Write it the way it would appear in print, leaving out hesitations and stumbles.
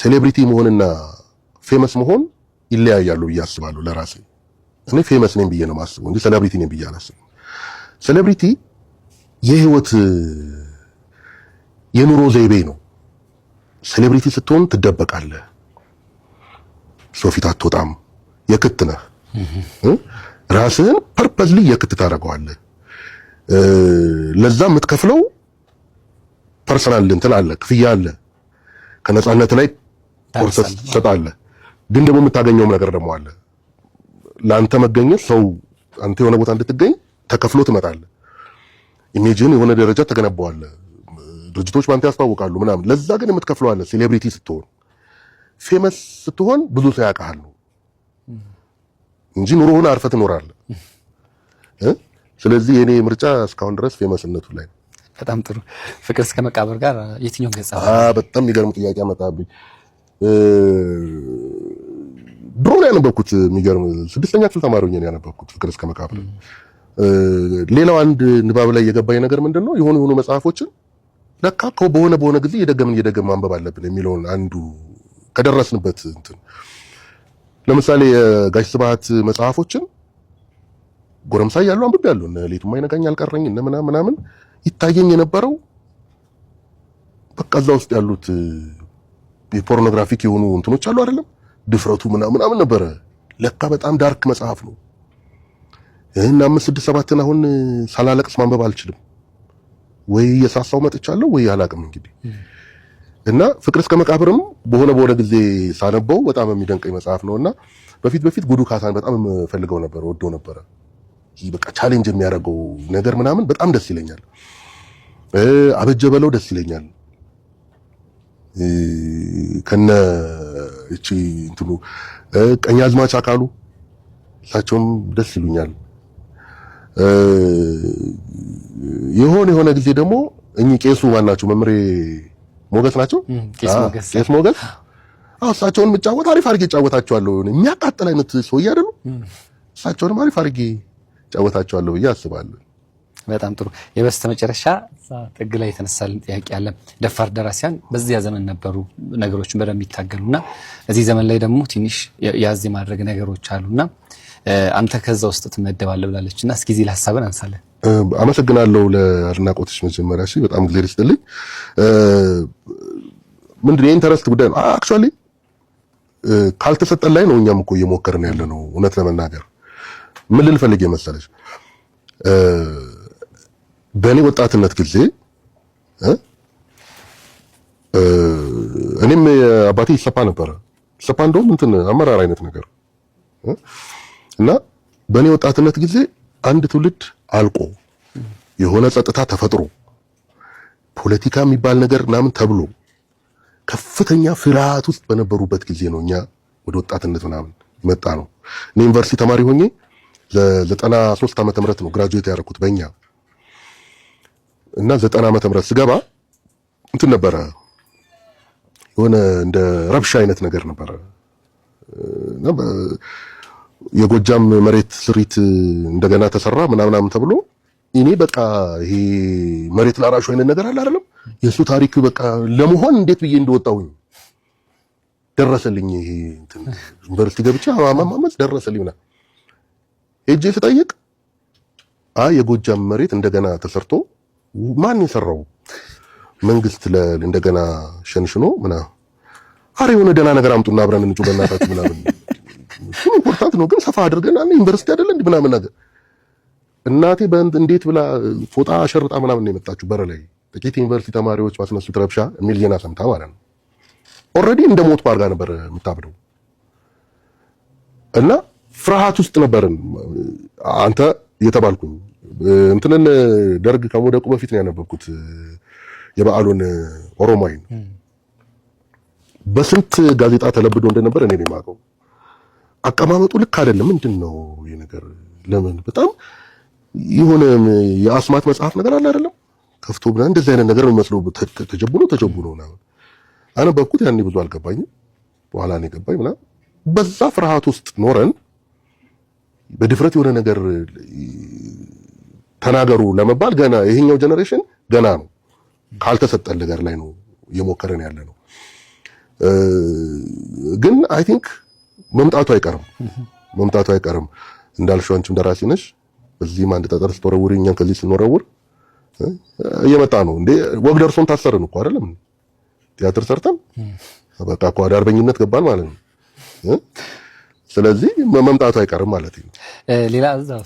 ሴሌብሪቲ መሆንና ፌመስ መሆን ይለያያሉ ብዬ አስባለሁ ለራሴ። እኔ ፌመስ ነኝ ብዬ ነው የማስበው እንጂ ሴሌብሪቲ ነኝ ብዬ አላስብም። ሴሌብሪቲ የህይወት የኑሮ ዘይቤ ነው። ሴሌብሪቲ ስትሆን ትደበቃለህ፣ ሰው ፊት አትወጣም፣ የክት ነህ። ራስህን ፐርፐዝሊ የክት ታደርገዋለህ። ለዛ የምትከፍለው ፐርሰናል እንትን አለ፣ ክፍያ አለ። ከነጻነት ላይ ፕሮሰስ ትሰጣለህ። ግን ደግሞ የምታገኘውም ነገር ደግሞ አለ። ለአንተ መገኘት ሰው አንተ የሆነ ቦታ እንድትገኝ ተከፍሎ ትመጣለህ። ኢሜጅን የሆነ ደረጃ ተገነባዋለህ። ድርጅቶች ባንተ ያስታውቃሉ ምናምን። ለዛ ግን የምትከፍለው አለ። ሴሌብሪቲ ስትሆን፣ ፌመስ ስትሆን ብዙ ሰው ያውቃል ነው እንጂ ኑሮውን አርፈህ ትኖራለህ። ስለዚህ የኔ ምርጫ እስካሁን ድረስ ፌመስነቱ ላይ ነው። በጣም ጥሩ። ፍቅር እስከ መቃብር ጋር የትኛው ገጽ? በጣም የሚገርም ጥያቄ አመጣብኝ። ድሮ ነው ያነበብኩት። የሚገርም 6ኛ ክፍል ተማሪ ሆኜ ነው ያነበብኩት ፍቅር እስከ መቃብር። ሌላው አንድ ንባብ ላይ የገባኝ ነገር ምንድነው የሆኑ መጽሐፎችን ለካ በሆነ ጊዜ እየደገምን ማንበብ አለብን የሚለውን አንዱ ከደረስንበት እንትን ለምሳሌ የጋሽ ስብሐት መጽሐፎችን ጎረምሳ ያለው አንብቤያለሁ። እነ ሌቱም አይነጋኝ አልቀረኝ እነ ምናምን ይታየኝ የነበረው በቃ እዛ ውስጥ ያሉት የፖርኖግራፊክ የሆኑ እንትኖች አሉ አይደለም፣ ድፍረቱ ምናምን ነበረ። ለካ በጣም ዳርክ መጽሐፍ ነው። እና 5 6 7 አሁን ሳላለቅስ ማንበብ አልችልም ወይ የሳሳው መጥቻለሁ ወይ አላቅም እንግዲህ። እና ፍቅር እስከ መቃብርም በሆነ ጊዜ ሳነበው በጣም የሚደንቀኝ መጽሐፍ ነውና በፊት ጉዱ ካሳን በጣም ፈልገው ነበር፣ ወዶ ነበር። በቃ ቻሌንጅ የሚያደርገው ነገር ምናምን በጣም ደስ ይለኛል። አበጀ በለው ደስ ይለኛል። ከነ እቺ እንትኑ ቀኛዝማች አካሉ እሳቸውም ደስ ይሉኛል። የሆነ ጊዜ ደግሞ እኚህ ቄሱ ማናቸው መምሬ ሞገስ ናቸው። ቄስ ሞገስ እሳቸውን የምጫወት አሪፍ አድርጌ እጫወታቸዋለሁ። የሚያቃጥል አይነት ሰውዬ አይደሉ? እሳቸውንም አሪፍ አድርጌ እጫወታቸዋለሁ ብዬ አስባለሁ። በጣም ጥሩ። የበስተመጨረሻ ጥግ ላይ የተነሳልን ጥያቄ አለ። ደፋር ደራሲያን በዚያ ዘመን ነበሩ ነገሮችን በደንብ ይታገሉና እዚህ ዘመን ላይ ደግሞ ትንሽ ያዝ የማድረግ ነገሮች አሉና አንተ ከዛ ውስጥ ትመደባለህ ብላለችና እስኪ እዚህ ለሐሳብን አንሳለን። አመሰግናለሁ ለአድናቆትሽ መጀመሪያ። እሺ በጣም ጊዜ ይስጥልኝ። ምንድነው የኢንተረስት ጉዳይ ነው አክቹአሊ። ካልተሰጠን ላይ ነው እኛም እኮ እየሞከርን ያለ ነው። እውነት ለመናገር ምን ልንፈልግ የመሰለሽ በእኔ ወጣትነት ጊዜ እኔም አባቴ ይሰፋ ነበረ። ይሰፋ እንደውም እንትን አመራር አይነት ነገር እና በእኔ ወጣትነት ጊዜ አንድ ትውልድ አልቆ የሆነ ጸጥታ ተፈጥሮ ፖለቲካ የሚባል ነገር ምናምን ተብሎ ከፍተኛ ፍርሃት ውስጥ በነበሩበት ጊዜ ነው እኛ ወደ ወጣትነት ምናምን መጣ ነው። እኔ ዩኒቨርሲቲ ተማሪ ሆኜ ለ93 ዓመተ ምህረት ነው ግራጁዌት ያደረኩት በእኛ እና 90 ዓመተ ምህረት ስገባ እንትን ነበረ የሆነ እንደ ረብሻ አይነት ነገር ነበረ እና የጎጃም መሬት ስሪት እንደገና ተሰራ ምናምን ተብሎ እኔ በቃ ይሄ መሬት ላራሹ አይነት ነገር አለ አይደለም የሱ ታሪክ በቃ ለመሆን እንዴት ብዬ እንደወጣሁኝ ደረሰልኝ። ይሄ እንትን ዩኒቨርሲቲ ገብቼ አማማመስ ደረሰልኝና ሄጄ ስጠይቅ የጎጃም መሬት እንደገና ተሰርቶ ማን የሰራው መንግስት እንደገና ሸንሽኖ አረ የሆነ ደህና ነገር አምጡና አብረን እንጩ በእናታችሁ ምናምን ኢምፖርታንት ነው ግን ሰፋ አድርገን ዩኒቨርሲቲ አይደለ እንዴ ምናምን ነገር እናቴ እንዴት ብላ ፎጣ ሸርጣ ምናምን ነው የመጣችው በር ላይ ጥቂት ዩኒቨርሲቲ ተማሪዎች ባስነሱት ረብሻ የሚል ዜና ሰምታ ማለት ነው። ኦልሬዲ እንደ ሞት ባርጋ ነበር የምታብደው እና ፍርሃት ውስጥ ነበርን። አንተ የተባልኩኝ እንትንን ደርግ ከመውደቁ በፊት ነው ያነበብኩት የበዓሉን ኦሮማይን በስንት ጋዜጣ ተለብዶ እንደነበር እኔ ነኝ የማውቀው። አቀማመጡ ልክ አይደለም። ምንድነው ይሄ ነገር? ለምን በጣም የሆነ የአስማት መጽሐፍ ነገር አለ አይደለም ከፍቶ ብላ እንደዚህ አይነት ነገር ነው የሚመስለው። ተጀቡኖ ነው አነበብኩት። ያኔ ብዙ አልገባኝም። በኋላ ነው የገባኝ ምናምን። በዛ ፍርሃት ውስጥ ኖረን በድፍረት የሆነ ነገር ተናገሩ ለመባል ገና ይሄኛው ጀነሬሽን ገና ነው። ካልተሰጠን ነገር ላይ ነው እየሞከረን ያለ ነው። ግን አይ ቲንክ መምጣቱ አይቀርም እንዳልሽው አንቺም ደራሲ ነሽ። በዚህም አንድ ጠጠር ስትወረውሪ እኛም ከዚህ ስንወረውር እየመጣ ነው እንዴ። ወግ ደርሶን ታሰርን እኮ አይደለም ቲያትር ሰርተን በቃ እኮ ወደ አርበኝነት ገባን ማለት ነው። ስለዚህ መምጣቱ አይቀርም ማለት ነው። ሌላ እዛው